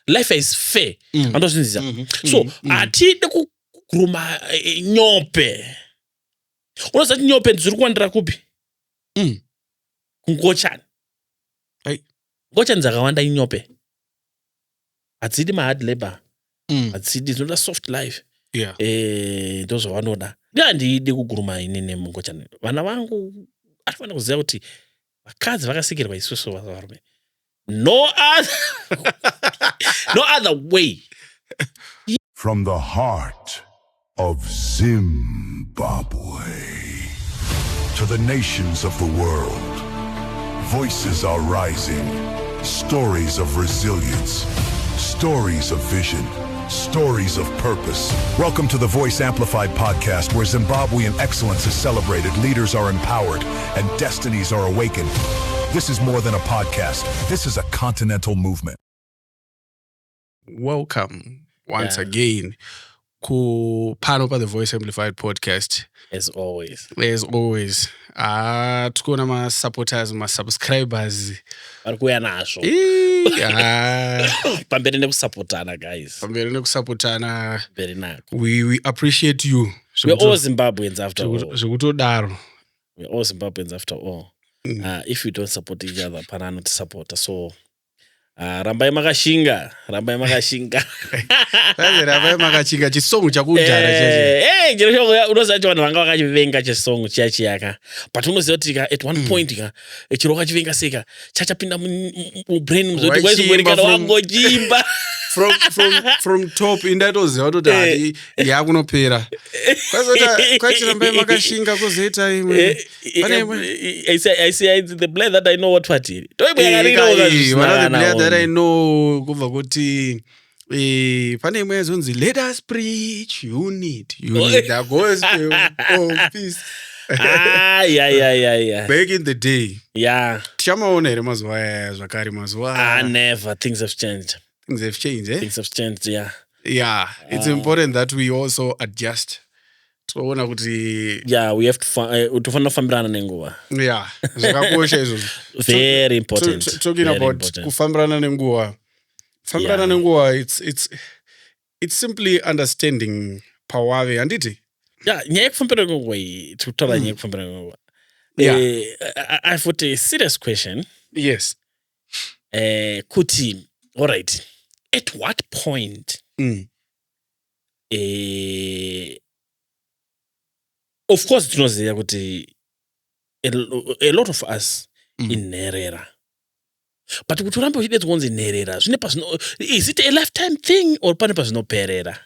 life is fair andozvinzisa so atide kuguruma nyope unoziva kuti nyope dziri kuwandira kupi kungochani ngochani dzakawanda inyope hadzidi mahard labor hadzidi dzinoda soft life ndozvavanoda handidi kuguruma inini mungochani vana vangu anofanira kuziva kuti vakadzi vakasikirwa isusu varume no other way. From the heart of Zimbabwe to the nations of the world, voices are rising. Stories of resilience, stories of vision, stories of purpose. Welcome to the Voice Amplified podcast, where Zimbabwean excellence is celebrated, leaders are empowered, and destinies are awakened. This is more than a podcast. This is a continental movement. Welcome once again to Pano pa the Voice Amplified podcast. As always. Tukona ma supporters, ma subscribers. Varikuya nazvo. Pamberi nekusupportana, guys. Pamberi nekusupportana. Very nice. We appreciate you. We're all Zimbabweans after all. Zvekutodaro. We're all Zimbabweans after all. If we don't support each other, pana not support us. So rambai makashinga. Rambai makashinga chisongo chakudhara chacho. Chero unoziva kuti vanhu vanga vakachivenga chisongo chiyaka. But unoziva kuti at one point chero wakachivenga seka chachapinda mubrain muzoti waizokuerekana wangochimba. From top indatoziva kuti hati yakunopera. Kwaiti rambai makashinga kuzoita imwe. I say the blade that I know what fatiri. That I know kubva kuti pane imwe yazonzi let us preach unity the gospel of peace. Yeah. Back in the day. Yeah. Tichamaona here mazuva aya zvakare mazuva. Never. Things have changed. Things have changed, eh? Things have changed, yeah. Yeah. It's important that we also adjust. Toona kuti we have to tofanira kufambirana nenguva. Yeah. Zvakakosha izvozvo. Very important. Talking about kufambirana nenguva. Fambirana nenguva, it's simply understanding pawave, handiti? Yeah, nyaya yekufambirana nenguva iyi, tikutaura nyaya yekufambirana nenguva. I've got a serious question. Yes. Kuti, all right. At what point of course tinoziva kuti a lot of us inherera. But kuti urambe uchidedza kunzi nherera, zvine pasino, is it a lifetime thing or pane pazvinoperera?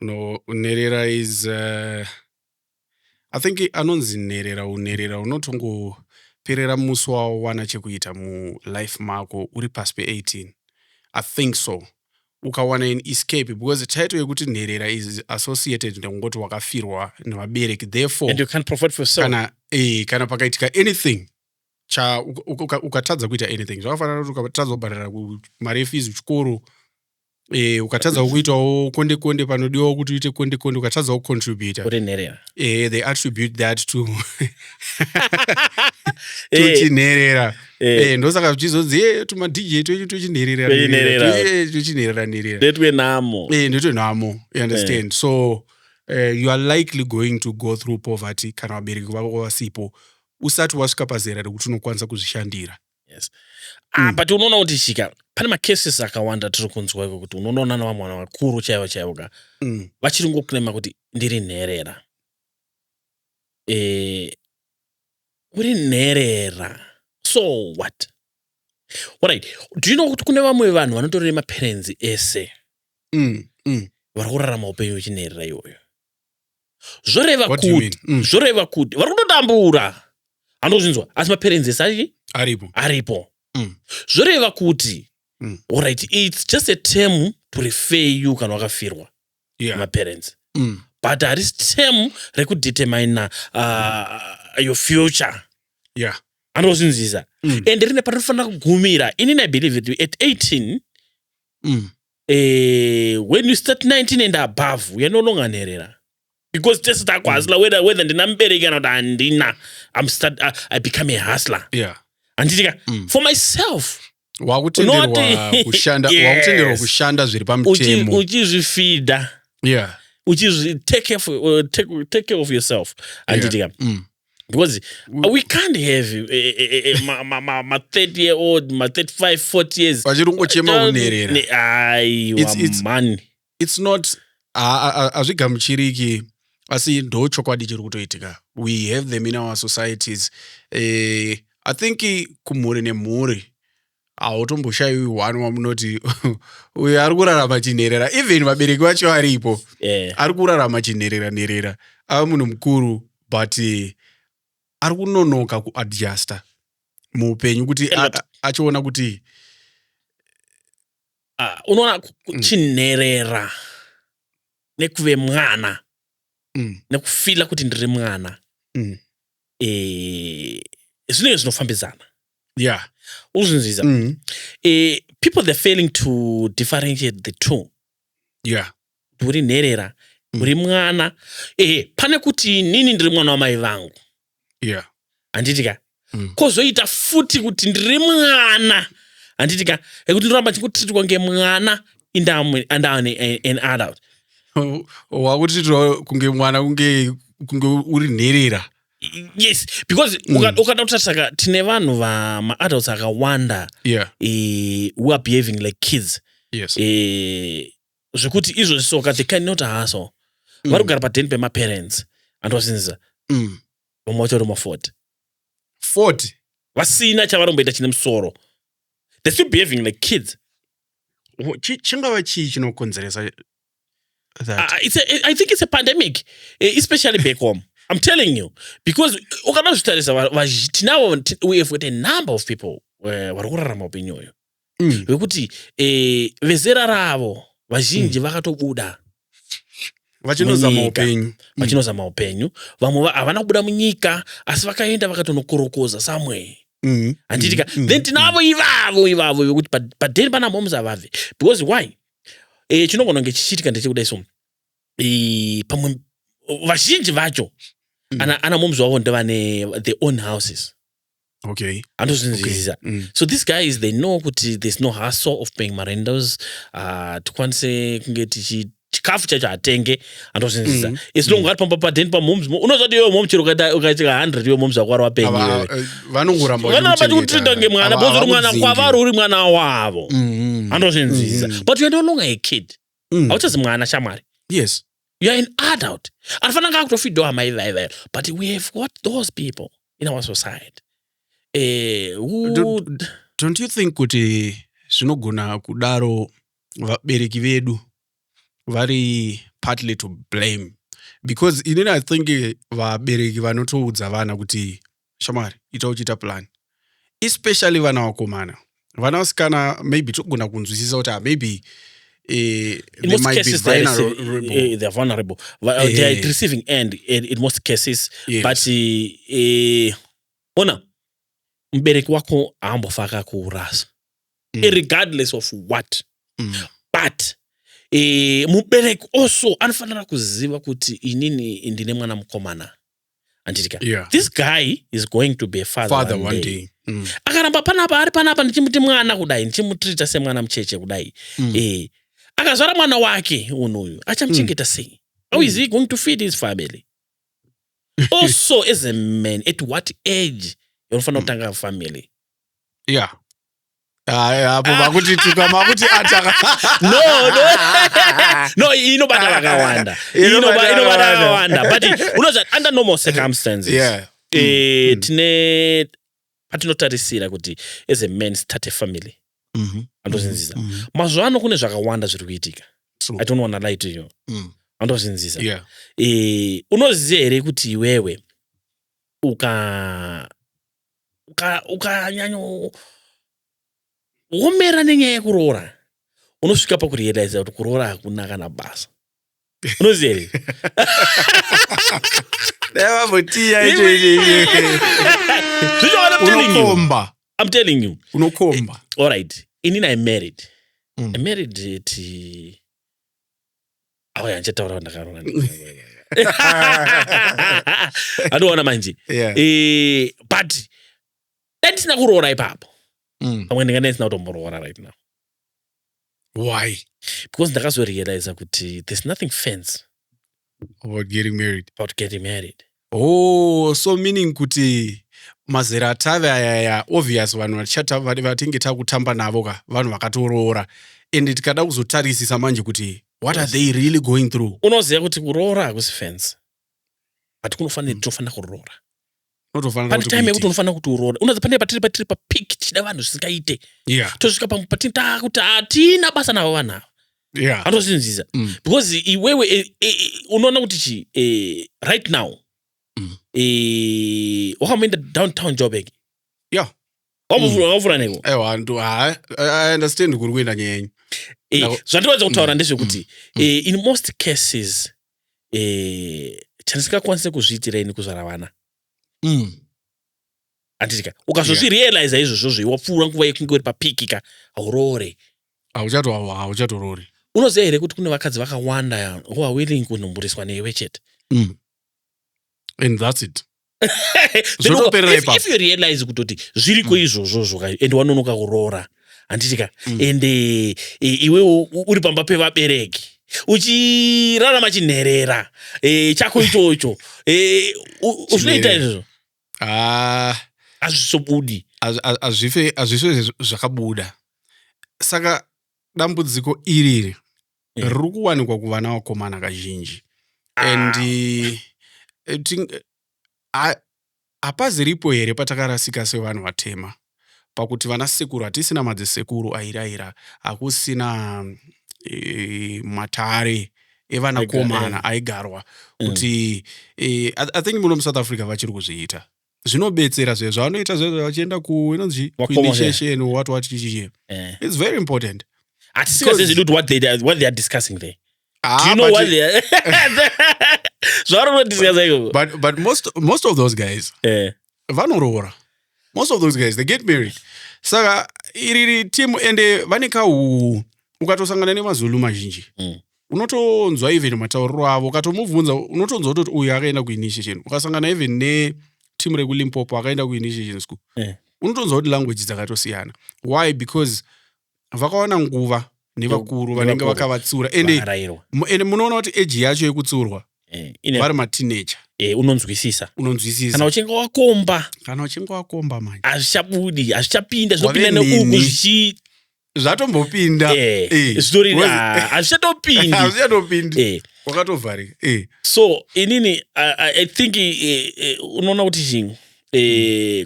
No, nherera is I think anonzi nherera unotongoperera musi wawana chekuita mu life mako uri pasi pe-18. I think so. Ukawana in escape, because the title yekuti nherera is associated nekungoti wakafirwa nevabereki. Therefore, and you can't provide for yourself. Kana pakaitika anything ukatadza kuita anything. Zvakafanana kuti ukatadza kubhadhara mari yefees kuchikoro, ukatadza kuitawo konde panodiwa kuti uite konde ukatadza kucontribute. Kuti nherera. They attribute that to tuchinherera. Ndosaka zvichizonzi tuma DJ tuchinherera. Ndetwe nhamo. Ndetwe nhamo. You understand? So you are likely going to go through poverty kana vabereki vako vasipo usati wasvika pazera rekuti unokwanisa kuzvishandira. Yes. But unoona kuti shika pane macases akawanda tiri kunzwa iko kuti unoona na vamwe vakuru chaivo ka vachiri ngokurema kuti ndiri nherera. Uri nherera. So what? Alright. Do you know kuti kune vamwe vanhu vanotorera maparents ese vari kurarama upenyu hwechinherera iyoyo? Zvoreva kuti vari kutotambura. Andozvinzwa, asi maparents ese aripo. Zvoreva kuti alright, it's just a term to refer you kana wakafirwa. Maparents. But harisi term rekudetermine your future. Yeah. Andozvinzisa. And rine panofanira kugumira. Inini I believe it at 18 when you start 19 and above, you're no longer nherera. Because just that whether ndina mubereki kana kuti handina, I become a hustler. Yeah. And for myself, wakutenderwa kushanda wakutenderwa kushanda zviri pamutemo uchizvifida take care of yourself anditika because we can't have my 30-year-old, my 35, 40 years. It's not azvigamuchiriki asi ndo chokwadi chiri kutoitika. We have them in our societies. I think kumhuri nemhuri hautomboshayiwi one wamunoti uyu ari kurarama chinherera. Even vabereki vacho aripo ari kurarama chinherera ava munhu mukuru but ari kunonoka kuadjusta muupenyu kuti achiona kuti unoona chinherera nekuve mwana nekufila kuti ndiri mwana zvinenge zvinofambidzana uzvinzisa people they're failing to differentiate the two uri nherera uri mwana pane kuti nini ndiri mwana wamai vangu handitika kozoita futi kuti ndiri mwana handitika ekuti ndoramba chikutitirwa ngemwana and an adult wakutitirwa kunge mwana kunge uri nherera. Yes, because ukada kutasaka tine vanhu vama-adults akawanda who are behaving like kids. Zvekuti izvo zvisoka they cannot hustle. Vari kugara padeni pema-parents andosinza vamwe vacho roma 40 vasina chavaromboita chine musoro. They're still behaving like kids. Chingava chii chinokonzeresa that? I think it's a pandemic, especially back home. I'm telling you, because we have got a number of people varikurarama upenyu uyu vekuti vezera ravo vazhinji vakatobuda vachinozama upenyu. Vamwe havana kubuda munyika asi vakaenda vakatonokorokoza somewhere. Handitika then tinavo ivavo vekuti padeni pana mhomuzi avabve. Because why? Chinogona kunge chichiitika ndechekuda iso pamwe vazhinji vacho ana mhomuzi wavo ndevane their own houses. Andozvinzwisisa. So these guys they know kuti there's no hustle of paying marendos tikwanise kunge chikafu chacho atenge. Andozvinzwisisa. Esilongo ari pamba padeni pamhomuzi unozoti iwe mhomu chero ukaitika 100 iwe mhomuzi wako ari wapenyu vanongoramba kutrita ngemwana because uri mwana kwavari uri mwana wavo. Andozvinzwisisa. But you're no longer a kid. Hauchazi mwana shamwari. Yes. You are an adult. Anfananga akutofidwa amai vaivayo. But we have got those people in our society. Don't you think kuti zvinogona kudaro vabereki vedu vari partly to blame? Because inini I think vabereki vanotoudza vana kuti shamwari ita uchita plan. Especially vana vakomana. Vana vasikana maybe togona kunzwisisa kuti maybe in most cases they're vulnerable. They are at receiving end in most cases. But ona mbereki wako ambofaka kurasa regardless of what. But mubereki also anofanira kuziva kuti inini ndine mwana mukomana. Anditika this guy is going to be a father one day. Akaramba panapa ari panapa ndichimuti mwana kudai ndichimutrita semwana mucheche kudai akazvara mwana wake unoyu achamuchengeta sei? How is he going to feed his family? Also as a man, at what age unofanira kutanga family? Apo vakuti tukamakuti ataka no inobata vakawanda inobata vakawanda but unoza under normal circumstances tine patinotarisira kuti as a man start a family. Andozvinzisa. Mazuva ano kune zvakawanda zviri kuitika. I don't want to lie to you. Andozvinzisa. Unoziva here kuti iwewe ukanyanyo womera nenyaya yekuroora unosvika pakurealize kuti kuroora hakuna kana basa. Unoziva here? I'm telling you. Unokomba. All right. Inini I married. I married yanchetaura ndakarona. Anoona manje. But ndisina kuroora ipapo. pamwe ndingadai ndisina kutomborora right now. Why? Because ndakazorealize kuti there's nothing fancy About getting married. Oh, so meaning kuti mazera atave ayaya obvious vanhu vatinge takutamba navo ka vanhu vakatoroora and tikada kuzotarisisa manje kuti what are they really going through. Unoziva kuti kuroora hakusi fancy. But tofanira kuroora. Pane time yekuti unofanira kuti uroora. Unoziva pane patiri papeak tichida vanhu zvisingaite. Yeah. Tosvika patiri takuti hatina basa navo vanhu ava. Yeah. Anozvinzisa. Because iwewe unoona kuti right now wakamboenda downtown Joburg. Yeah. Wamuvura neko. I understand kuri kuenda nyenye. Zvandiwadza kutaura ndezvekuti in most cases chandisingakwanise kuzviitira ini kuzvara vana. Anditika ukazozvirealize izvozvo wapfuura nguva yekunge uri papikika auroore. Hauchatorori. Unoziva here kuti kune vakadzi vakawanda who are willing kunomboreswa newe chete. And that's it. If you realize kuti zviriko izvozvo and wanonoka kuroora anditika and iwewe uri pamba pevabereki uchirarama chinherera chako ichocho zvinoita izvozvo hazvisobudi hazvife zvakabuda. Saka dambudziko iriri riri kuwanikwa kuvana vakomana kazhinji and hapaziripo here patakarasika sevanhu vatema pakuti vana sekuru hatisina madzisekuru airaira, hakusina matare evana komana aigarwa kuti I think muno muSouth Africa vachiri kuzviita zvinobetsera zve zvavanoita zve vachienda kuinitiation what chichiye. It's very important. What they are discussing there. Do you know what they are? But most of those guys, vanorora. Most of those guys, they get married. Saka iriri team ende vanika ukatosangana nemazulu mazhinji. Unotonzwa even matauriro avo, ukatomubvunza unotonzwa kuti uyu akaenda kuinitiation. Ukasangana even ne team rekuLimpopo akaenda kuinitiation school. Unotonzwa kuti language dzakatosiyana. Why? Because vakawana nguva nevakuru vanenge vakavatsura ende munoona kuti age yacho yekutsurwa vari mateenager. Unonzwisisa kana uchinge wakomba manje hazvichabudi hazvichapinda zvinopinda neuku zvatombopinda hazvichatopindi wakatovharika. So inini I think unoona kuti chinhu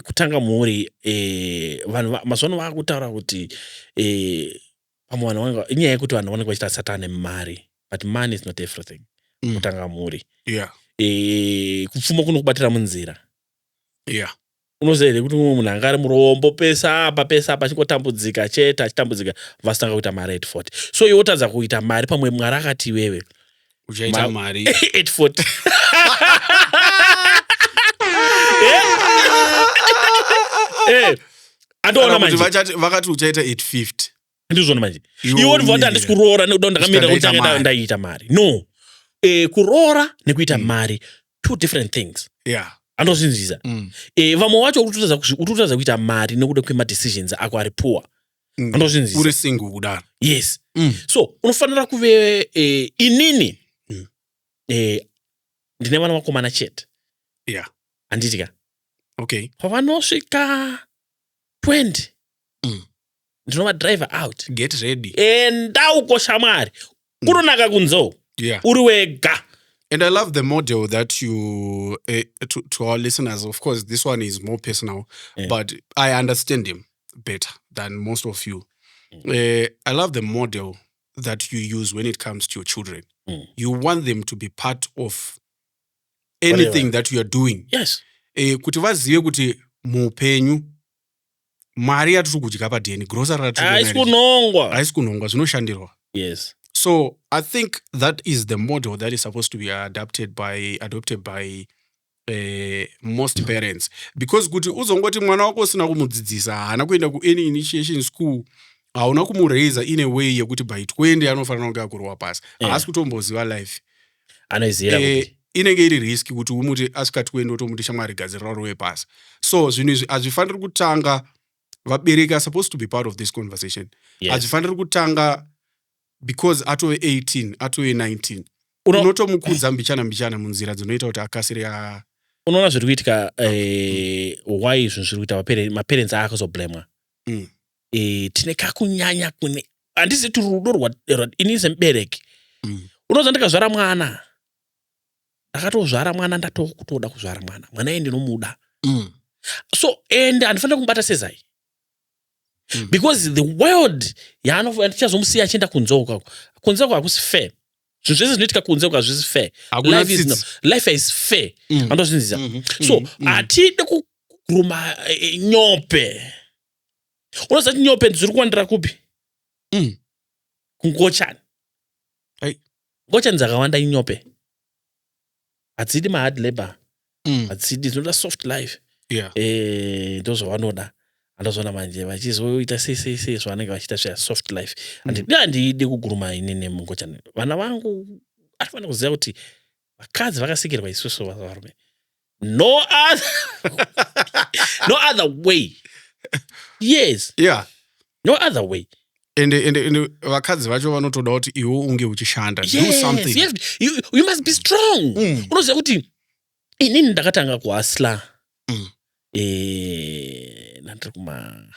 kutanga mhuri vanhu mazuvano vakutaura kuti inyaya yekuti vanhu vanenge vachita satana nemari, but money is not everything. Kutanga mhuri kupfuma kunokubatira munzira. Unoziva here kuti mumwe munhu anga ari murombo pesa apa achingotambudzika chete achitambudzika vasitanga kuita mari at 40. So iwe wotadza kuita mari pamwe Mwari akati iwewe uchaita mari at 40. Andoona manje vakati uchaita 850. Ndizvona manje iwe unobva kuti handisi kuroora nekuda ndakamira kuti ndaita mari. No, kuroora nekuita mari two different things. Andozvinzisa. Vamwe vacho urikutadza kuita mari nekuda kwemadecisions ako ari poor. Andozvinzisa. Uri single kudaro. Yes. So unofanira kuve inini ndine vana vakomana chete. Anditika. Okay. Pavanosvika 20 ndinova driver out. Get ready. Ndaukosha Mwari. Kuronaka kunzo. Uri wega. And I love the model that you, to our listeners, of course, this one is more personal, but I understand him better than most of you. I love the model that you use when it comes to your children. You want them to be part of anything that you are doing. Yes. Kuti vazive kuti muupenyu mari yatiri kudya padheni, grocery haisi kunongwa zvinoshandirwa. Yes. So I think that is the model that is supposed to be adopted by most parents, because kuti uzongoti mwana wako usina kumudzidzisa, haana kuenda ku any initiation school, hauna kumuraisa in a way yekuti by 20 anofanira kunge akurwa pasi, haasi kutomboziva life. Anoizira inenge iri risk kuti umuti asvika 20 otomuti shamwari gadzirira ruwe pasi. So zvinhu izvi hazvifaniri kutanga vabereki are supposed to be part of this conversation. Yes. Hadzifaniri kutanga because atove 18, atove 19. Unotomukudza mbichana munzira dzinoita kuti akasire unoona zviri kuitika why izvo zviri kuita maparents akazoblamwa. Tine kakunyanya kune handisi kuti rudo ini semubereki. Unoza ndikazvara mwana. Ndakatozvara mwana ndatokutoda kuzvara mwana iye ndinomuda. So and andifanira kumubata sezai. Because the world ndichazomusiya achienda kunze uko hakusi fair. Zvinhu zvese zvinoitika kunze uko hazvisi fair. Life is fair. Andozvinzisa. So hatide kuguruma Nyope. Unoziva kuti Nyope dziri kuwandira kupi? Kungochani. Ngochani dzakawanda iNyope. Hadzidi mahard labor. Hadzidi dzinoda soft life. Ndozvavanoda. Andozvona manje vachizoita sei zvavanenge vachiita zveya soft life. Handidi kuguruma inini mungochani. Vana vangu anofanira kuziva kuti vakadzi vakasikirwa isusu varume. No other way. Yes. Yeah. No other way. And vakadzi vacho vanotoda kuti iwe unge uchishanda. Do something. You must be strong. Unoziva kuti inini ndakatanga kuhasla. Nandiri kuma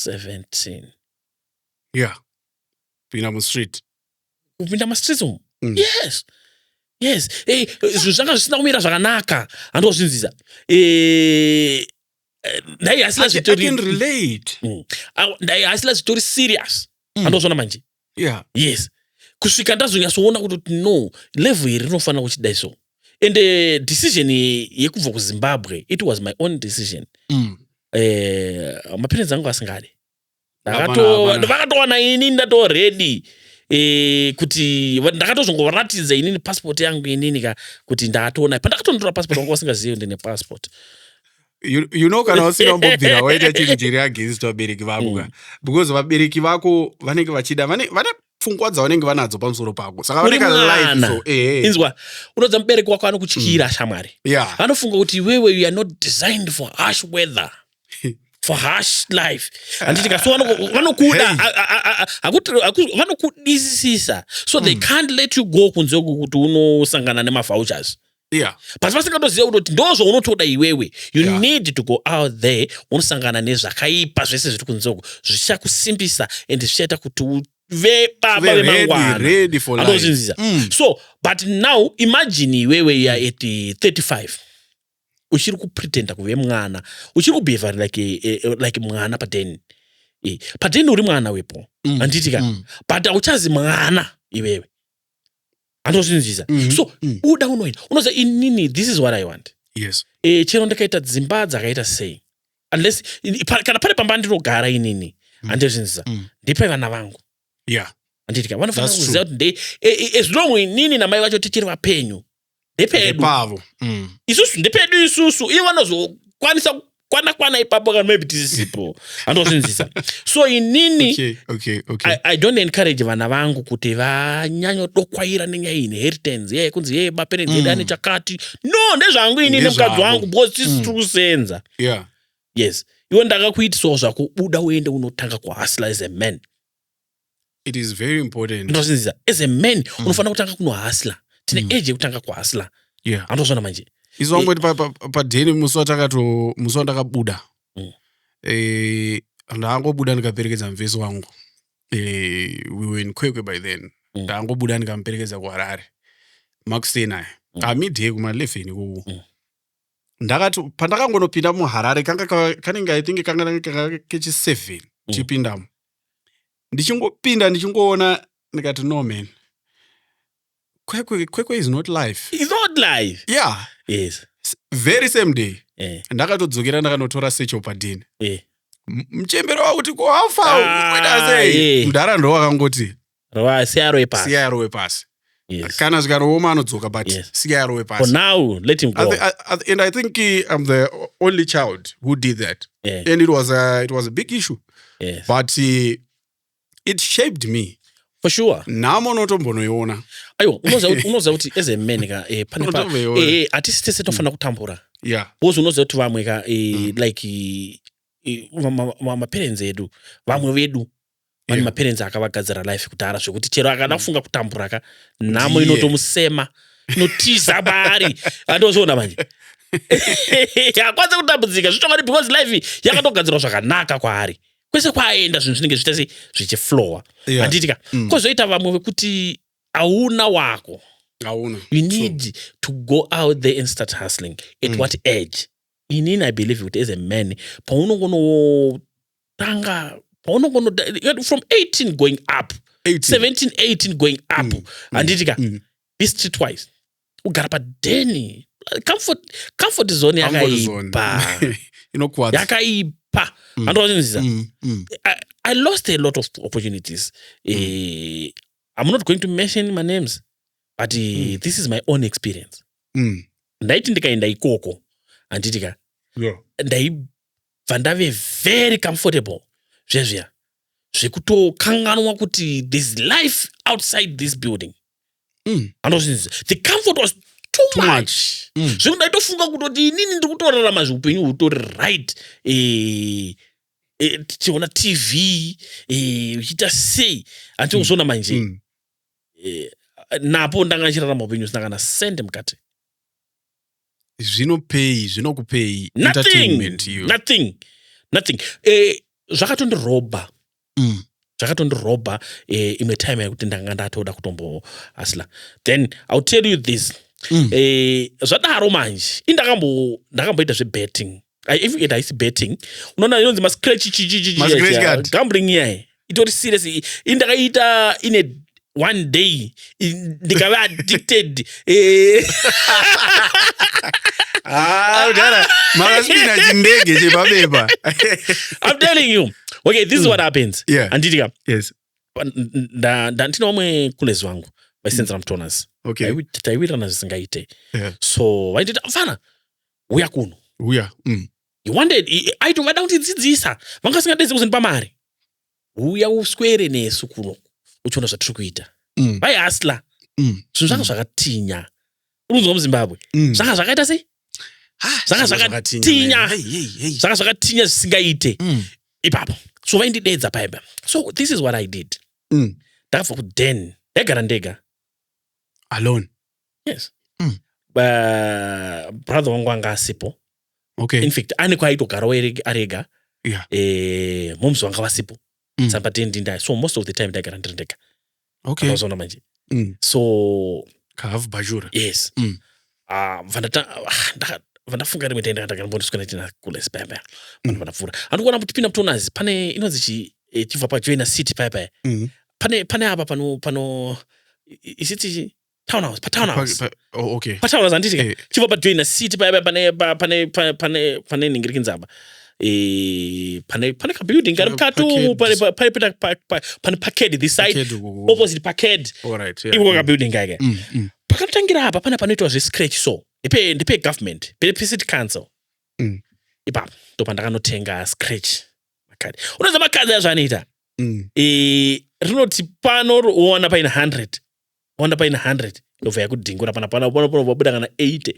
17. Yeah. Kupinda mustreet. Kupinda mustreet umu? Yes. Zvinhu zvanga zvisina kumira zvakanaka. Handozvinzisa. Ndaihasila zvitori. I can relate. Ndaihasila zvitori serious. Handozvona manje. Yeah. Yes. Kusvika ndazonyatsoona kuti no, level iri rinofanira kuchidai so. And the decision yekubva kuZimbabwe, it was my own decision. Maparents angu asingade. Ndakatowana inini ndato ready. Kuti ndakatozongoratidza inini passport yangu inini kuti ndatoona. Pandakatontora passport wangu wasingazivi ndine passport. You know kana usina mbobvira waita chinjiri against vabereki vako. Because vabereki vako vanenge vachida vane pfungwa dzavanenge vanadzo pamusoro pako. Saka vanenge life so inzwa unodza mubereki wako anokutyira shamwari. Yeah. Vanofunga kuti wewe you are not designed for harsh weather. For harsh life. Anditika so vanokuda vanokudisisa. So they can't let you go kunze kuti unosangana nemavouchers. Yeah. But vasingatoziva kuti ndozvo unotoda iwewe. You need to go out there unosangana nezvakaipa zvese zviri kunze uko. Zvichakusimbisa and zvichaita kuti baba ready for life. So, but now imagine iwewe you are at 35. Uchiri kupretenda kuve mwana. Uchiri kubehave like mwana pateni. Pateni uri mwana wepo. Anditika. But uchazi mwana iwewe. Andozvinzisa. So, uda unoita. Unoza inini, this is what I want. Yes. Chero ndakaita dzimba dzakaita sei. Unless kana pale pamba ndinogara inini. Andozvinzisa. Ndipe vana vangu. Yeah. Anditika. Vanofanira kuziva kuti as long inini namai vacho tichiri vapenyu. Ndepedu. Isusu ndepedu isusu. Iye vanozokwanisa kwana ipapo kana maybe tisipo. Andozvinzisa. So inini okay. I don't encourage vana vangu kuti vanyanyo dokwaira nenyaya inheritance. Kunzi maparents edu ane chakati. No, ndezvangu inini mukadzi wangu because tisi kusenza. Yeah. Yes. Iwe ndakakuitisawo zvako buda uende unotanga kuhasla as a man. It is very important. Ndozvinzisa. As a man unofanira kutanga kunohasla. Tine age yekutanga kuhasla. Yeah. Andozvona manje. Izvangoti padheni musi wandakabuda. Ndangobuda ndikaperekedza muvesi wangu. We were in Kwekwe by then. Ndangobuda ndikamuperekedza kuHarare. Makusei naye. Midday kuma 11 kuku. Ndakati pandakangonopinda muHarare kanenge I think kanga kechi 7 chipindamo. Ndichingoona ndikati no man. Kwekwe is not life. It's not life. Yeah. Yes. Very same day. Ndakatodzokera ndakanotora secho padhini. Mchembero wakuti koafa ukweda sei. Mudhara ndo wakangoti. Siyarowe pasi. Yes. Kana zvikarooma anodzoka but siyarowe pasi. For now, let him go. And I think I'm the only child who did that. Yeah. And it was a big issue. Yes. But it shaped me. For sure. Namo notombonoiona. Ayo, unoza kuti as a man panepa artist tese tofana kutambura. Yeah. Bozo unoza kuti vamwe like maparents edu vamwe vedu vane maparents akavagadzira life kudhara zvekuti chero akada kufunga kutambura nhamo inotomusema inotiza paari andozoona manje akwanisa kutambudzika zvitongani because life yakatogadzirwa zvakanaka kwaari kwese kwaenda zvinhu zvinenge zviita zvichiflowa handitika kozoita vamwe vekuti hauna wako you need to go out there and start hustling at what age inini I believe kuti as a man paunongonotanga from 18 going up 17 18 going up handitika this streetwise ugara padeni comfort zone yakaipa yakaipa andozvinziza I lost a lot of opportunities I'm not going to mention my names but this is my own experience ndaiti ndikaenda ikoko handitika ndaibva ndave very comfortable zvezviya zvekutokanganwa kuti there's life outside this building andozvinziza the comfort was too much zvekuti ndaitofunga kutoti inini ndiri kutorarama zviupenyu hutori right tichiona TV uchiita sei antiuzona manje napo ndanga ndichirarama upenyu usina kana sende mukati zvinokupei entertainment you nothing zvakatondirobha imwe time yekuti ndanga ndatoda kutombo asla then I'll tell you this zvadaro manje ndakamboita zvebetting if haisi betting unoona inonzi mascratch gambling yae itori serious indakaita ine one day ndikava addicted makasvina chindege chepabeba I'm telling you okay this is what happens anditika yes ndina vamwe kulezi vangu vaisenzera mutonasi taiwirana zvisingaite so vaitita mfana uya kuno he wanted aitovada kutidzidzisa vanga vasingadedzi kuzondipa mari uya uswere nesu kuno uchiona zvatiri kuita vaihasla zvinhu zvanga zvakatinya urunzwa muzimbabwe zvanga zvakaita sei zvanga zvakatinya zvisingaite ipapo so vaindidedza paipa so this is what I did ndakabva kuden ndaigara ndega alone yes brother wangu anga asipo in fact ane kwaaitogarawo arega momuzi wanga vasipo saka ndindai so most of the time ndaigara ndiri ndega azona manje so kahavu bajura yes vandafunga rimwe tai ndakambondiswena tina kules paya vanhu vandapfuura andikuona kuti pinda mutonazi pane inonzi chibva pajoina city paya pane apa pano isiti townhouse patownhouse handitika chibva pajoina city paya pane ningirikinzamba pane kabuilding kari mukatu pane parked this side opposite parked iko kabuilding kake pakatotangira apa pane panoitwa zve-scratch so ndipe government pe city council ipapo ndopandakanotenga scratch makadi unoziva makadzi azvanoita rinoti pano uona paine 100 ndobva yakudhingura panabuda kana 80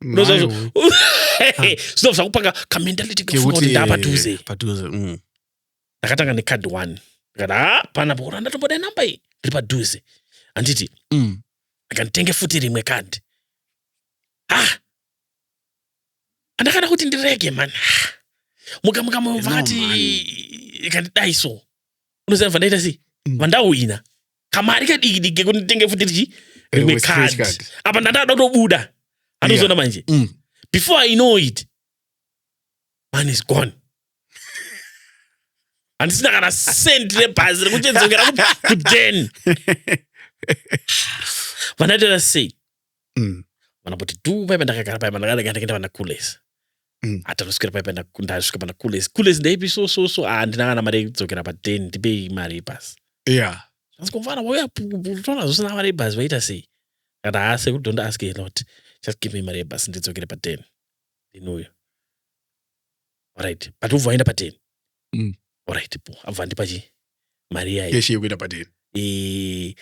zvinobva zvakupanga kamentality kefunga kuti ndapadhuze ndakatanga nekadi 1 ndikati panapo ura ndatomboda namba iyi ndiri padhuze handiti ndikanditenge futi rimwe kadi andakada kuti ndirege mani vakati ikandidai so unoziva vandaita sei vandauina kamari kadiki kuti nditenge futi rimwe kadi apa ndandada kutobuda andozona manje before I know it man is gone handisina kana send rebhazi rekuchedzokera kuden vandaita sei vanapoti paipa ndakagara paipa ndakaenda vana coolers atanoswera paipa ndasvika pana coolers ndaipi so handina kana mari yekudzokera pa10 ndipei mari yebhasi asikomfana vauya tona zosina mari yebhasi vaita sei kana hase kuti don't ask a lot just give me mari yebhasi ndidzokere pa10 ndinouya alright but ubva waenda pa10 alright abva ndipachi mari yayo yeshe yekuenda pa10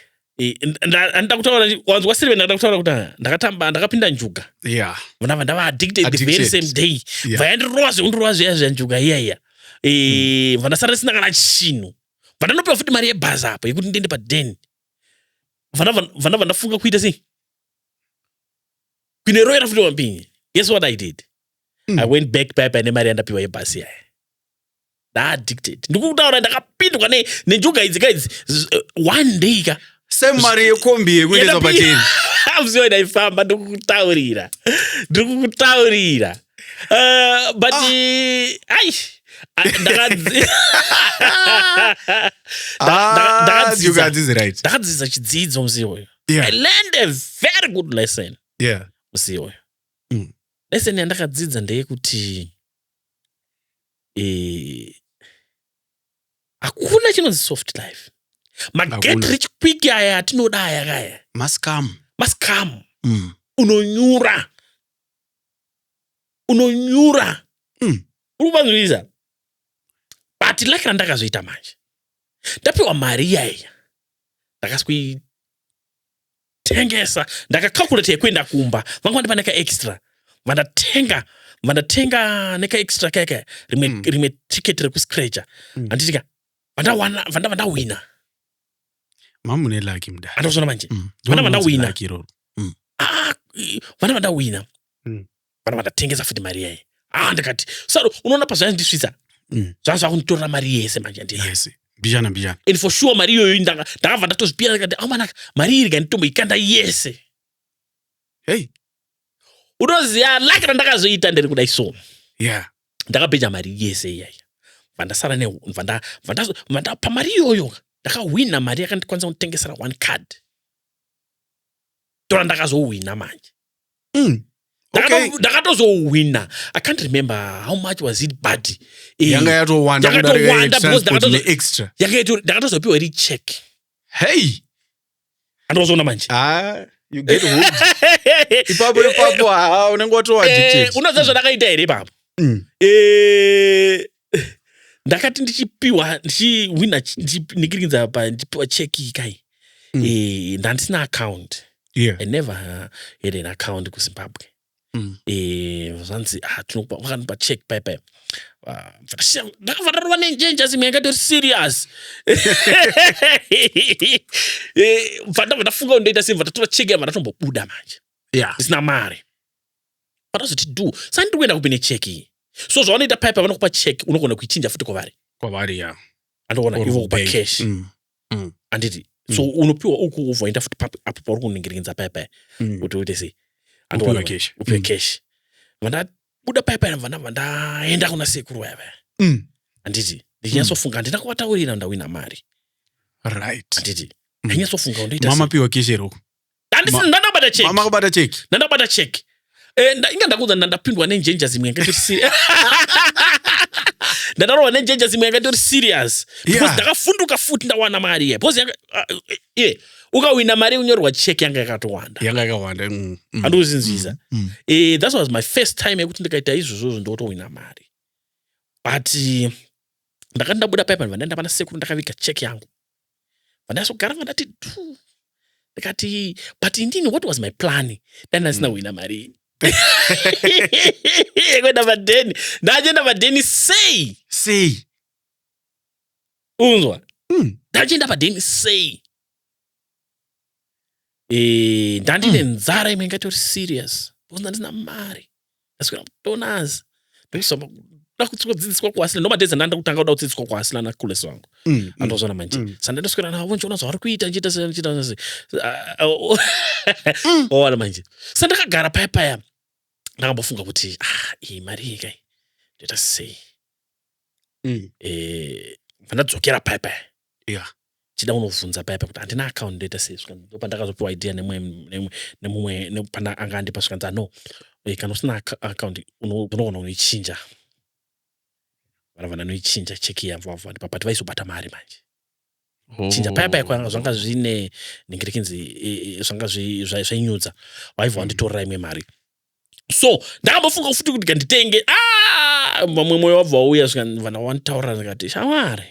andida kutaura wanzwa sirive ndakada kutaura kuti ndakapinda njuga vanava ndava addicted the very same day vayandirova zvekundirova zveya zvanjuga iyaiya vandasara risina kana chinhu. Vandanopiwa futi mari yebhazi apo yekuti ndiende padheni. Vandafunga kuita sei? Kuneroera futi wambinyi. Guess what I did? I went back paipa nemari yandapiwa yebhazi yaya. Addicted. Ndikutaura ndakapinduka nenjuga idzi kaidzi. One day ka. Same mari yekombi yekuendesa padheni. Amuziwa ndaifamba ndikukutaurira. But ndakadzidza chidzidzo muziwo. I learned a very good lesson. Muziwo. Lesson yandakadzidza ndeyekuti hakuna chinonzi soft life. Get rich quick aya atinoda aya kaya. Must come. Unonyura. Urubanzuriza. But like randakazoita manje. Ndapiwa mari yaya. Ndakaskuitengesa. Ndakacalculate yekuenda kumba. Vangu vandipa neka extra. Vandatenga neka extra keke. Rimwe ticket rekuscratcha. Anditika. Vanda wina. Mamune lucky mda. Andozona manje. Vanda wina. Vanda wina. Vandatengesa futi mari yaya. Ndakati. Saro unoona pazvaya ndisvitsa. Zvazva kunitorera mari yese manje ndina. Yes. Bijana. And for sure mari iyoyo ndakabva ndatozvipira ndikati amanaka mari iri kanditombo ikanda yese. Hey. Unoziya like randakazoita ndiri kudai so. Yeah. Ndakabeja mari yese iyaya. Vandasara vanda pamari iyoyo ndakawina mari yakandikwanisa kutengesera 1 card. Tora ndakazowina manje. Okay. Ndakatozowina. I can't remember how much was it but yanga yatowanda kudarika transport ne extra. Ndakatozopiwa iri check. Hey. Andozona manje. You get hooked. Ipapo unenge watowa addicted. Unoziva zvandakaita here ipapo. Ndakati ndichiwina ndichiningiridza ndichipiwa cheki kai. Ndandisina account. I never had an account kuZimbabwe. Zvanzi vakanipa check paipa. Ndakafanirwa nenjenja zimwe yakati serious. Vandafunga undoita sei vandatora check yava ndatombobuda manje. Isina mari. Vanazoti do. Sani ndikuenda kupine check iyi. So zvavanoita paipa vanokupa check unogona kuichinja futi kwavari ya. Andoona ivo kupa cash. Anditi. So unopiwa uku uvoenda futi apo pauri kuningiridza paipa. Kuti uite sei. Upiwa cash. Vandabuda paipa vandaenda kuna sekuru yava. Anditi. Ndinyatsofunga handina kuvataurira ndawina mari. Right. Anditi. Ndinyatsofunga undoita sei. Mama piwa cash ero. Ndandabata check. Mama kubata check. Ndandabata check. Inga ndakuudza ndapindwa nenjenja zimwe yakati serious. Ndandarowa nenjenja zimwe yakati serious. Because ndakafunduka futi ndawana mari. Because ukawina mari unyorwa check yanga yakatowanda. Andozinzisa. That was my first time yekuti ndikaita izvozvo ndotowina mari. But ndakati ndabuda paipa vandaenda pana sekuru ndakavika check yangu. Vandasogara vandati ndikati but indeed what was my plan? Ndandasina wina mari. Kwenda padheni. Ndachenda padheni sei. Unzwa? Ndachenda padheni sei. Ndandine nzara imwe ingatori serious. Because ndandisina mari. Ndaswera kutonazi. Ndakudzidziswa kuasila. Ndomadedza ndandakutanga kuda kudzidziswa kuasila nakulesi wangu. Andozona manje. Sandandaswera navo nchiona zvavari kuita nchiita sei. Owana manje. Sandakagara paya. Ndakambofunga kuti iyi mari iyi kai. Ndoita sei. Vandadzokera paya. Chida unovhunza paya kuti handina account ndoita sei. Ndopandakazopiwa idea nemumwe pana anga andipa svikanza no. Kana usina account unogona kunoichinja. Vanhu vanoichinja cheki yavo but vaizobata mari manje. Chinja paya kwanga zvanga zvine ningirikinzi zvanga zvainyudza. Vaibva vanditorera imwe mari. So ndakambofunga futi kuti nganditenge mamwe mwoyo wabva wauya vana vantaurira ndikati shamwari.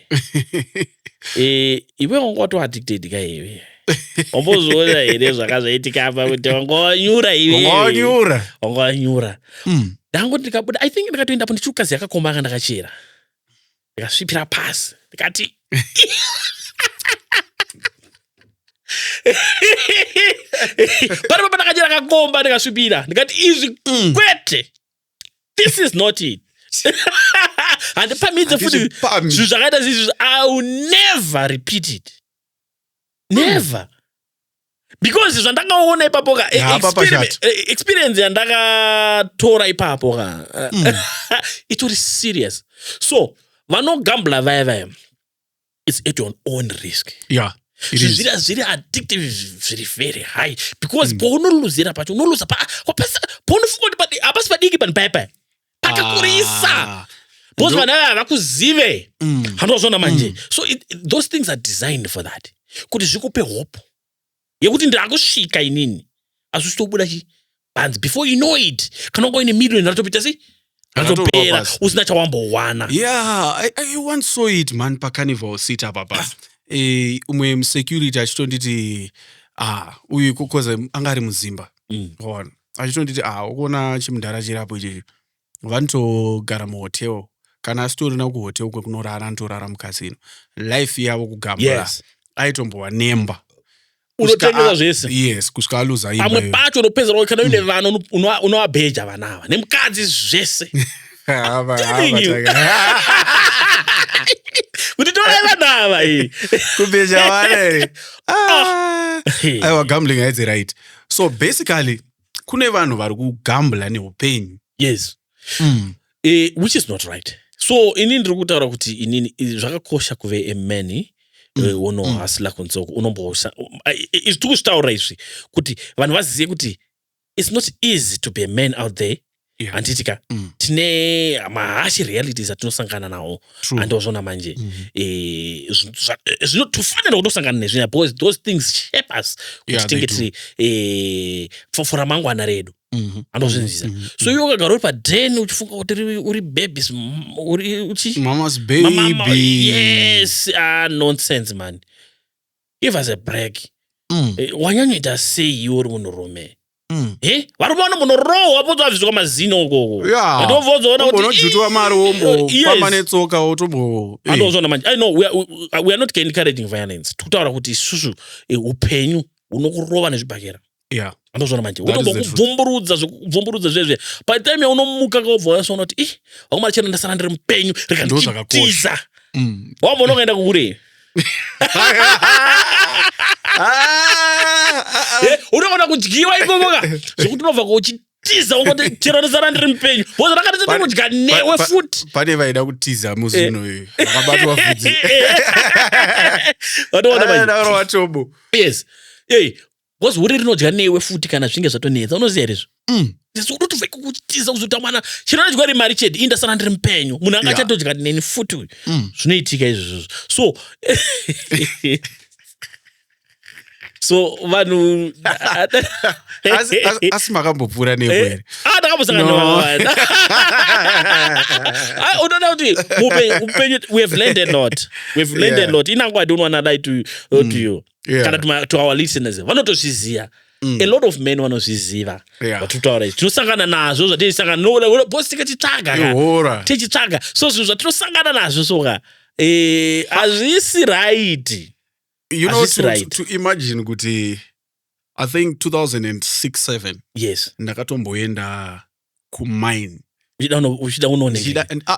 Iwe wanga wato addicted ka iwe. Wambozoona here zvakazvaitika apa kuti wanganyura iwe. Wanganyura. Ndangoti ndikabuda I think ndikatoendapo ndichukazi yakakomba anga ndakachera. ndikasvipira pasi ndikati paripo pandakachera kakomba ndikasvipira ndikati izvi kwete, this is not it. Handipamidze futi zvinhu zvakaita zizvi, I will never repeat it, never, because zvandakaona ipapo ka experience yandakatora ipapo ka it was serious. So vanogambula vaya it's at your own risk. Yeah. Zviri addictive, zviri very high, because paunoluzira pacho unoluza paunofunga kuti hapasi padiki pano paya pakakurisa, because vanhu ava havakuzive handozvona manje. So those things are designed for that, kuti zvikupe hope yekuti ndakusvika inini azvichitobuda chibanzi, before you know it kana unga une million ratopita sei ratopera usina chawambowana. Yeah, I once saw it man pacarnival sit up apa umwe security achitonditi uyu kukoza angari muzimba ona achitonditi ukuona chimudhara chirapo ichi vanotogara muhotel kana asitorina kuhotel ukwe kunorara anotorara mukasino, life yavo kugambura aitombowa nemba unotengesa zvese. Yes, kusvika aluza imba pamwe pacho unopedzera kana uine vana unovabheja vana ava nemukadzi zvese. Kuti torai vanhu ava kubheja vana aiwa, gambling haidzi right. So basically kune vanhu vari kugambula neupenyu. Yes. Which is not right. So inini ndiri kutaura kuti inini zvakakosha kuve amani unohasila kunze unombosa tiri kuzvitaura izvi kuti vanhu vazive kuti it's not easy to be a man out there. Handitika tine mahashi realities atinosangana nawo andozvona manje tofanira kutosangana nezvina, because those things shape us kuti tinge tiri for ramangwana redu andozvinzisa. So iwe ukagara uri padheni uchifunga kuti uri babies mama's baby. Yes, nonsense man, give us a break. Wanyanyoita sei iwe uri munhurume? Varume vano munorohwa poto vabviswa mazino ukoko. Ndovhodzoona kuti unojutua mari wombofamba netsoka wotombo. Andozvona manje. I know we are not encouraging violence. Tikutaura kuti isusu upenyu unokurova nezvibhakera. Andozvona manje. Utombokubvumburudza zvezve. Patime yaunomuka kaubva wasoona kuti vakomana chero ndasara ndiri mupenyu rega ndichitiza. Wamboona ukaenda kure. Unoona kudyiwa ikokoka zvokuti unobva kochitiza ungoti chero ndasara ndiri mupenyu, boza rakatisa ndikudya newe futi. Pane vaida kutiza muzino uyu vakabatwa vhudzi vatoona vatombo. Yes, because uri rinodya newe futi kana zvinge zvatonetsa, unoziva izvo. Unotobva kuchitiza kuzoti mwana chero ndadya ri mari chete indasara ndiri mupenyu, munhu angachatodya neni futi uyu. Zvinoitika izvozvo. So vanhu asi makambopfuura newe ndakambosangana navanhu. Unoona kuti upenyu we have learned a lot. We've learned a lot. Inangu I don't want to lie to you. Kana to our listeners vanotozviziva. A lot of men vanozviziva. Vatitaura izvi tinosangana nazvo zvatisangana no bosi tikachitsvaga tichitsvaga. So zvinhu zvatinosangana nazvo soka hazvisi right. You know, to imagine kuti I think 2006-7 yes ndakatomboenda kumine uchida unoone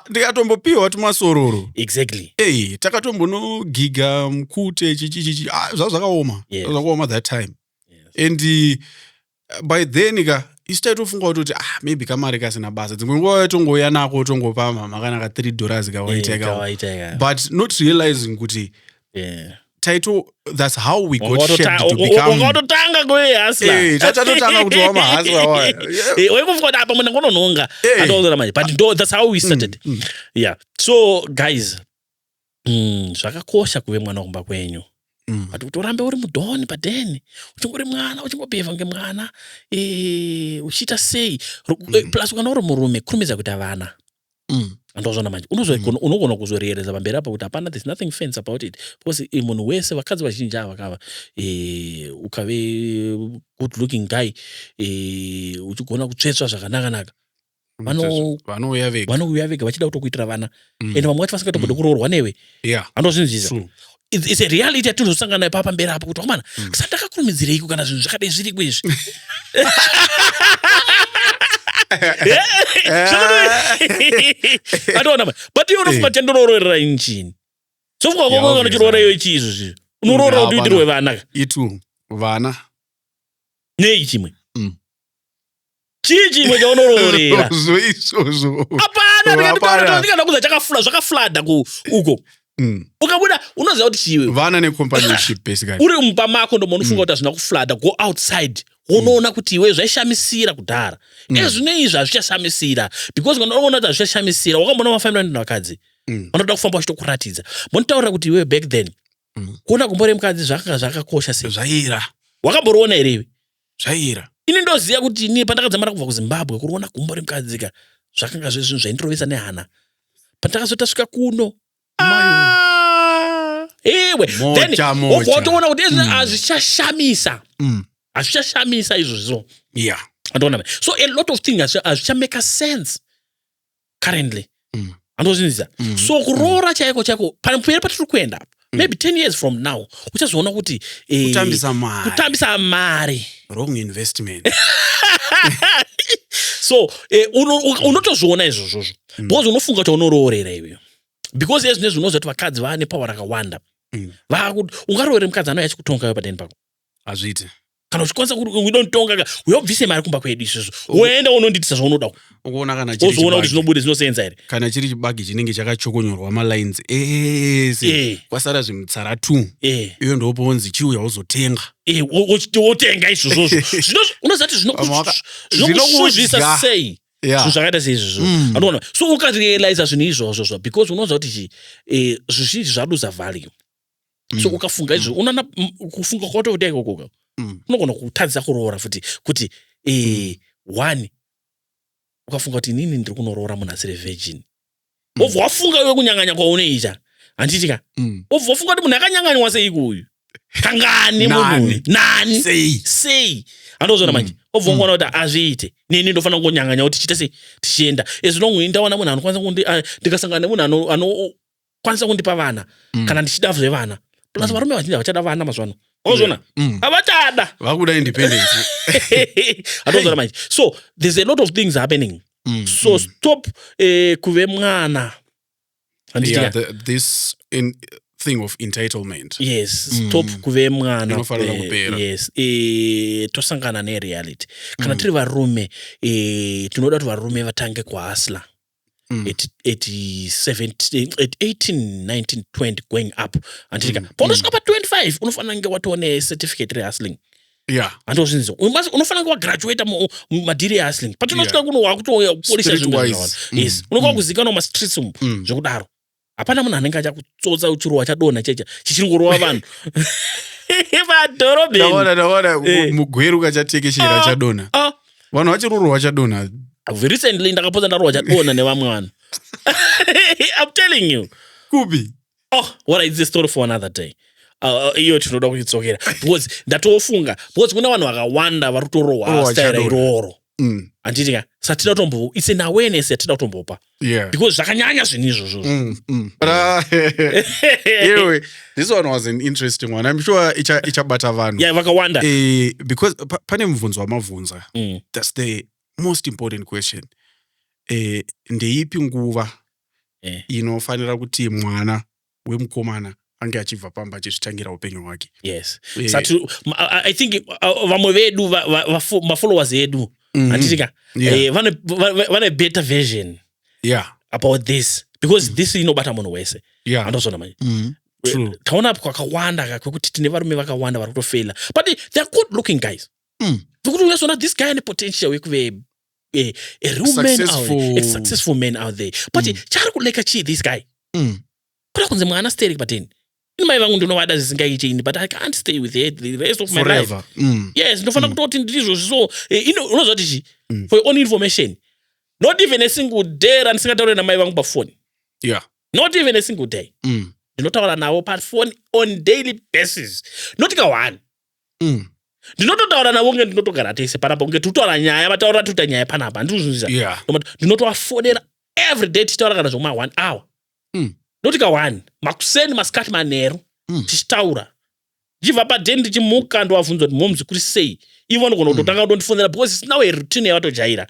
ndikatombopiwa tumasororo exactly takatombonogiga mukute chichichichi zvakaoma zvakaoma that time. And by then isu taitofunga kuti maybe kamari kasina basa dzimwe nguva yatongoya nako tongopa mama kana $3 kawaita but not realizing kuti title, that's how we got shaped to become. Wakatotanga kwe hustler. Tatotanga kuti wama hustler waya. Wekufuka apa muna ngonononga. Atozera manje. But that's how we started. Yeah. So guys, zvakakosha kuve mwana kumba kwenyu. But utorambe uri mudhoni padheni. Uchingori mwana, uchingobheva ngemwana. Uchita sei. Plus ukana uri murume kurumidza kuti avana. Andozvona manje unogona kuzorereza pamberi apa kuti hapana, there's nothing fancy about it, because munhu wese vakadzi vazhinji ava vakava ukave good looking guy uchigona kutsvetsva zvakanaka vanouya vega vachida kutokuitira vana ende vamwe vacho vasingatombode kuroorwa newe andozvinzvisa it's a reality yatinozosangana nayo pamberi apo kuti mana sandakakurumidzireiko kana zvinhu zvakadai zviri kwezvi atoona but iwe unofunga chandinoroorera inchini sofunga kokana chiroora iyo ichiizvo zvizvo unoroora kuti uitirwe vana itu vana nei chimwe chii chimwe chaunoroorera izvozvo apana ndikada kuza zvakafladha uko ukabuda unoziva kuti chiwe vana necompanionship basically uri mumba mako ndomo unofunga kuti hazvina kufladha go outside unoona kuti iwe zvaishamisira kudhara ezvinoizvi hazvichashamisira because kana unoona kuti hazvichashamisira wakambona mafambira ndi vakadzi vanoda kufamba vachitokuratidza monotaurira kuti iwe back then kuona kumbori mukadzi zvakanga zvakakosha sei zvaira wakamboriona here iwe zvaira ini ndoziva kuti ini pandakadzamara kubva kuZimbabwe kuriona gumbo remukadzika zvakanga zvezvinhu zvaindirovesa nehana pandakazotosvika kuno iwe then watoona kuti hazvichashamisa hazvichashamisa izvozvo andoona so a lot of things hazvichamake sense currently andozvinzisa so kuroora chaiko pamberi patiri kuenda maybe 10 years from now uchazoona kuti kutambisa mari wrong investment so unotozviona izvozvozvo because unofunga kuti unoroorera iweyo because ezvinezvi unoziva kuti vakadzi vane power rakawanda ungaroore mukadzi anouya achikutongayo padeni pako hazviiti kana uchikwanisa kuti udonitonga uyobvise mari kumba kwedu izvozvo woenda unonditisa zvaunoda unoona kana ozoona kuti zvinobude zvinosenza here kana chiri chibagi chinenge chakachokonyorwa malines ese kwasara zvimutsara 2 iyo ndoponzi chiuya uzotenga wotenga izvozvozvo unoziva kuti zvinokushuvisa sei zvinhu zvakaita seizvozvo andoona so ukarealiza zvinhu izvozvo because unoziva kuti zvizhinji zvadusa value so ukafunga izvo unoona kufunga kwatoita ikokoka unogona kutadzisa kuroora futi kuti one ukafunga kuti inini ndiri kunoroora munhu asiri virgin obva wafunga iwe kunyanganya kwaunoita handitika obva wafunga kuti munhu akanyanganywa sei kuyu kangani munhu nani sei andozoona manje obva waona kuti azviite nini ndofanira kungonyanganya kuti chita sei tichienda ezvinongwi ndawana munhu anokwanisa ndikasangana nemunhu anokwanisa kundipa vana kana ndichida zvevana plus varume vazhinji vachada vana mazvano ozona avachada vakuda independence atozona manje so there's a lot of things happening so stop kuve mwana this thing of entitlement yes stop kuve mwana inofanira kupera yes tosangana nereality kana tiri varume tinoda kuti varume vatange kuhasla at 18, 19, 20 going up anditika paunosvika pa 25 unofanira kunge watoone certificate rehustling andozvinzo unofanira kuva graduate mumadhiri ehustling patinosvika kuno wakutopolisa zvinhu yes unokuva kuzikanwa mastreets zvekudaro hapana munhu anenge achakutsotsa uchirowa chadonha checha chichingorova vanhu madhorobheni mugweru kachatekeshera chadonha vanhu vachirorowa chadonha recently ndakapodza ndarowa chadonha nevamwe vanhu I'm telling you kubi what is the story for another day iyo tinoda kuchitsokera because ndatofunga because kuna vanhu vakawanda vari kutorohwa style iroro anditika satida kutombo it's an awareness yatida kutombopa because zvakanyanya zvinhu izvozvo anyway this one was an interesting one I'm sure ichabata vanhu vakawanda because pane mubvunzo wamabvunza that's the most important question ndeipi nguva inofanira kuti mwana wemukomana ange achibva pamba achizvitangira upenyu hwake yes I think vamwe vedu mafollowers edu anditika vane better version about this because this inobata munhu wese andozona manje taona kwakawanda kwekuti tine varume vakawanda vari kutofela but they are good looking guys vekuti uyazona this guy ane potential yekuve a successful man out there but chari kuleka chii this guy kuda kunze mwana steri pateni mai vangu ndinovada zvisingaiteini but I can't stay with her the rest of my life yes ndofana kutoti ndizvozvo so unoziva kuti for your own information not even a single day randisingataure namai vangu pafoni not even a single day ndinotaura navo pafoni on daily basis not ka one ndinototaura navo nge ndinotogara tese panapa nge tutora nyaya vataura tuta nyaya panapa ndizvozvizva ndinotoafodera every day tichitaura kana zvoma 1 hour ndotika 1 makuseni masikati manheru tichitaura ndibva padheni ndichimuka ndovabvunza kuti momzi kuri sei ivo nogona kutotanga kundondifonera because isinawo routine yavatojaira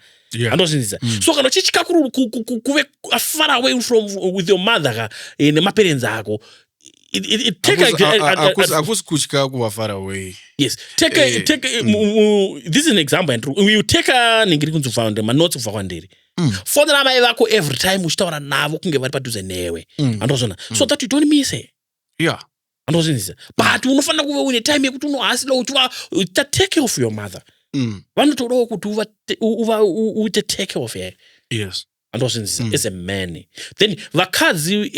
andozvinzisa so kana uchitya kuve far away from with your mother nemaparents ako akusi kutya kuva far away. Yes, take this is an example and you take ningiri kunzi found manotsi kubva kwandiri fonera mai vako every time uchitaura navo kunge vari padhuze newe andozvona so that you don't miss it. Andozvinzisa but unofanira kuve une time yekuti unohasila uchita take care of your mother vanotodawo kuti uite take care of her. Yes. Andozvinzisa as a man then vakadzi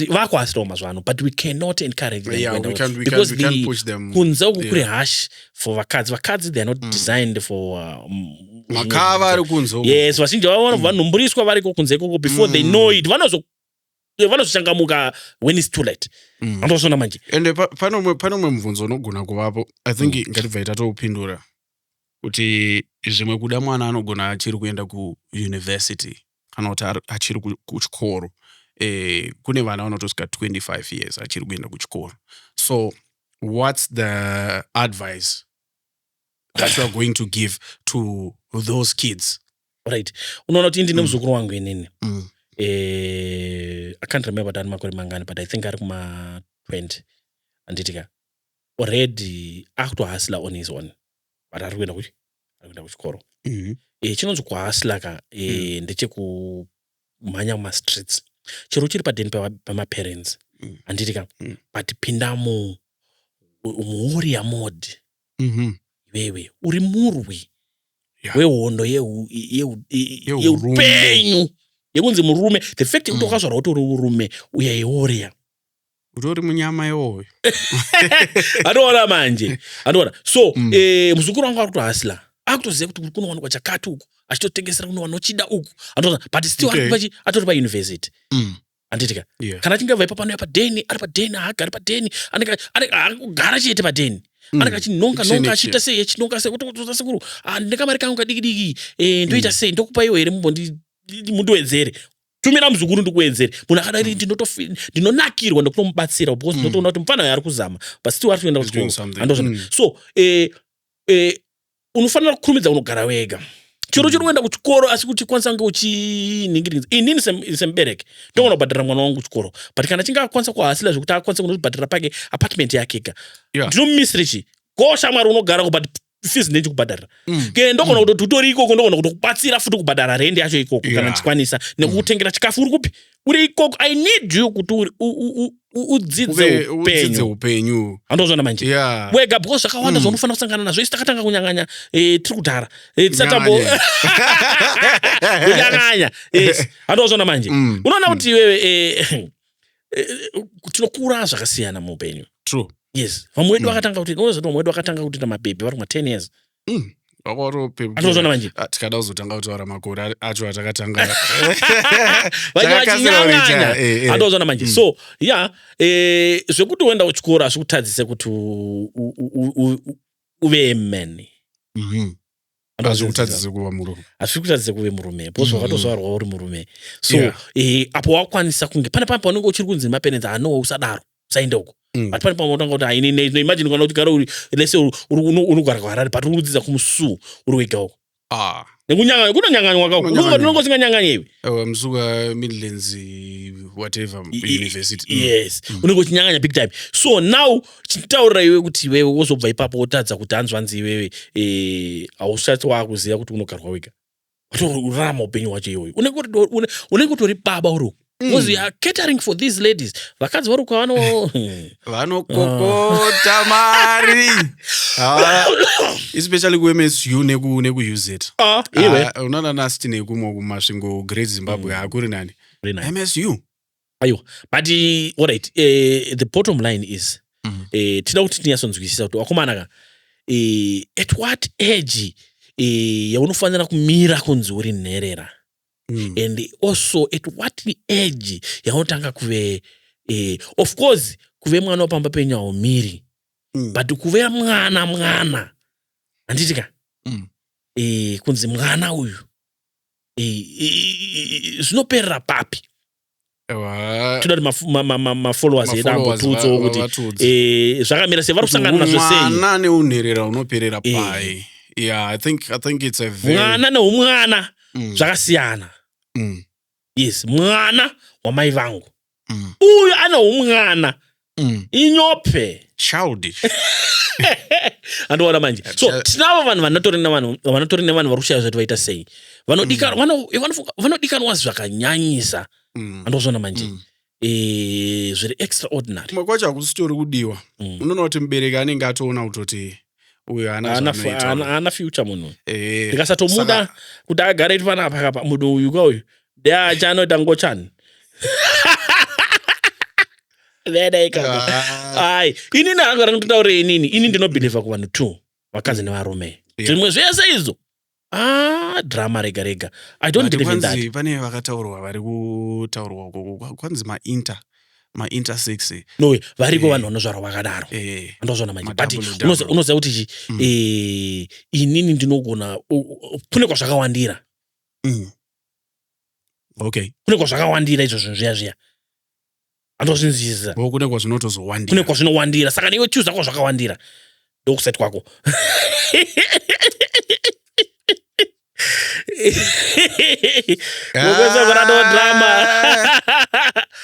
vakuhasirawo mazuva ano but we cannot encourage them because we can't push them kunze uku kuri harsh for vakadzi they are not designed for makava ari kunze yes vazhinji vavona vanhumburiswa variko kunze ikoko before they know it vanozochangamuka when it's too late. Andozvona manje ende panomwe mubvunzo unogona kuvapo I think ngatibva tatopindura kuti zvimwe kuda mwana anogona achiri kuenda kuuniversity kana kuti achiri kuchikoro kune vana vanotosvika 25 years achiri kuenda kuchikoro so what's the advice that you are going to give to those kids? Right, unoona kuti ndine muzukuru wangu inini I can't remember tani makore mangani but I think ari kuma 20 anditika already akutohasila on his own but ari kuenda kuchikoro chinonzi kuhasila ka ndechekumhanya mumastreets chero chiri padeni pamaparents anditika but pinda muwarrior mode iwewe uri murwi wehondo yeupenyu yekunzi murume the fact yekuti wakazvara kuti uri murume uyaiwarrior utori munyama yoyo anoona manje anoona so muzukuru wangu ari kutohasila akutoziva kuti kunowanikwa chakati uku achitotengesera kuno vanochida uku anoona but still atori pauniversity anditika kana achinge abva ipapo anouya padheni ari padheni haagari padheni anogara chete padheni anenge achinonga achiita sei achinonga sei sekuru ndinekamari kangu kadiki ndoita sei ndokupa iwo here mundiwedzere tumira muzukuru ndikuwedzere munhu akadai ndinonakirwa ndekutomubatsira because ndotoona kuti mufana ari kuzama but still ari kuenda kuchikoro andozvona so unofanira kukurumidza unogara wega chiro chiri kuenda kuchikoro asi kuti kwanisa kunge uchiningirinza inini semubereki ndogona kubhadhara mwana wangu kuchikoro but kana achinge akwanisa kuhasila zvekuti akwanisa kunozvibhadhara pake apartment yakega ndinomumisirichi goshamwari unogara but fees ndechikubhadharira ke ndogona kuti tutori ikoko ndogona kuti kubatsira futi kubhadhara rende yacho ikoko kana chikwanisa nekukutengera chikafu uri kupi uri ikoko I need you kuti udzidze upenyu andozvona manje wega because zvakawanda zvaunofanira kusangana nazvo isi takatanga kunyanganya tiri kudhara tisatambo kunyanganya andozvona manje unoona kuti iwewe tinokura zvakasiyana muupenyu. True. Yes, vamwe wedu vakatanga kuti unoziva vamwe wedu vakatanga kuti mabhebhi vari kuma 10 years atozvona manje tikada kuzotanga kutaura makore acho atakatanga vachinyanganya atozvona manje so zvekuti uenda kuchikoro hazvikutadzise kuti uve man hazvikutadzise kuva murume hazvikutadzise kuve murume because wakatozvarwa uri murume so apo wakwanisa kunge pane paunenge uchiri kunzi maparents anowo usadaro usaende uko but pane paunotanga kuti imagine kana kuti gara uri lese unogara kwaharare but unodzidza kumusu uri wega uko nekunyanganya kunonyanganywa kako unonga usinganyanganya iwe msuka Midlands whatever university yes unenge uchinyanganya big time so now chitaurira iwe kuti iwewe wozobva ipapo wotadza kuti hanzvanzi iwewe hausati wakuziva kuti unogarwa wega watorarama upenyu wacho iwoyo unenge utori baba uri because you are catering for these ladies vakadzi vari vanokokota mari especially ku-MSU neku-UZ unoona nasi tine kumwe kumasvingo Great Zimbabwe hakuri nani MSU aiwa but alright the bottom line is tida kuti tinyatsonzwisisa kuti wakomana at what age yaunofanira kumira kunzi uri nherera and also at what age yaunotanga kuve of course kuve mwana wapamba penyu haumiri but kuve mwana handitika kunzi mwana uyu zvinoperera papi toda kuti mafollowers edu ambotudzawo kuti zvakamira sei vari kusangana nazvo sei mwana neunherera unoperera pai yeah I think it's a very mwana neumwana zvakasiyana yes mwana wamai vangu uyu ana umwana inyope childish andoona manje so tinavo vanhu vanotori nevanhu vari kushaya zvati vaita sei vanodikanwa zvakanyanyisa andozona manje zviri extraordinary kumwe kwacho hakusitori kudiwa unoona kuti mubereki anenge atoona kutoti uyu ana future munhu ndikasatomuda kuti agare iri panapa munhu uyu kauyu deachanoita ngochani ai ini ndakangara nditaure ini ndinobhilivha kuvanhu 2 vakadzi nevarume zvimwe zvese izvo drama rega I don't believe in that. Pane vakataurwa vari kutaurwa kwanzi ma-intersex no variko vanhu vanozvarwa vakadaro andozvona manje but unoziva kuti inini ndinogona kune kwazvakawandira okay kune kwazvakawandira izvo zvinhu zviya andozvinzvisa kune kwazvinotozowandira kune kwazvinowandira saka niwe choose kwazvakawandira ndokuseti kwako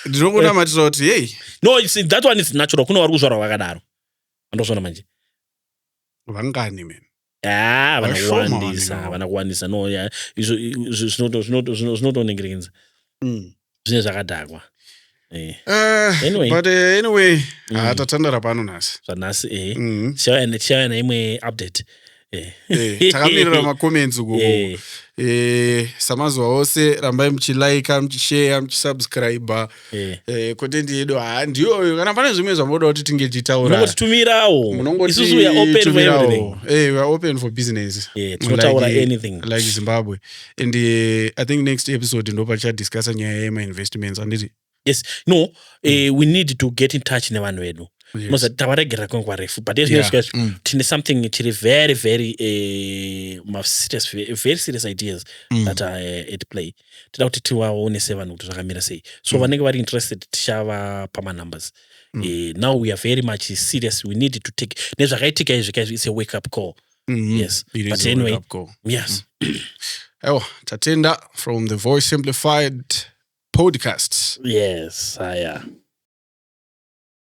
ndinokuona matira kuti hey no that one is natural kuno vari kuzvarwa vakadaro andozvona manje vangani man vana kuwandisa no zvinotonengerekedza zvine zvakadhakwa anyway tatandara pano nhasi zvanhasi tichauya neimwe update takamirira macomments uko samazuva ose rambai muchilaika muchishare muchisubscribe content yedu ndiyoyo kana pane zvimwe zvamoda kuti tinge tichitaura munongotitumirawo isusu we are open for everything we are open for business tinotaura anything like Zimbabwe and I think next episode ndopa tichadiscussa nyaya yema-investments anditi yes no we need to get in touch nevanhu vedu tavaregera kwenguva refu but tine something chiri very very very serious ideas that are at play tida kuti tiwaonese vanhu kuti zvakamira sei so vanenge vari interested tichava pamanumbers now we are very much serious we need to take nezvakaitika izvi it's a wake up call yes but anyway yes tatenda from the Voice Simplified podcast yes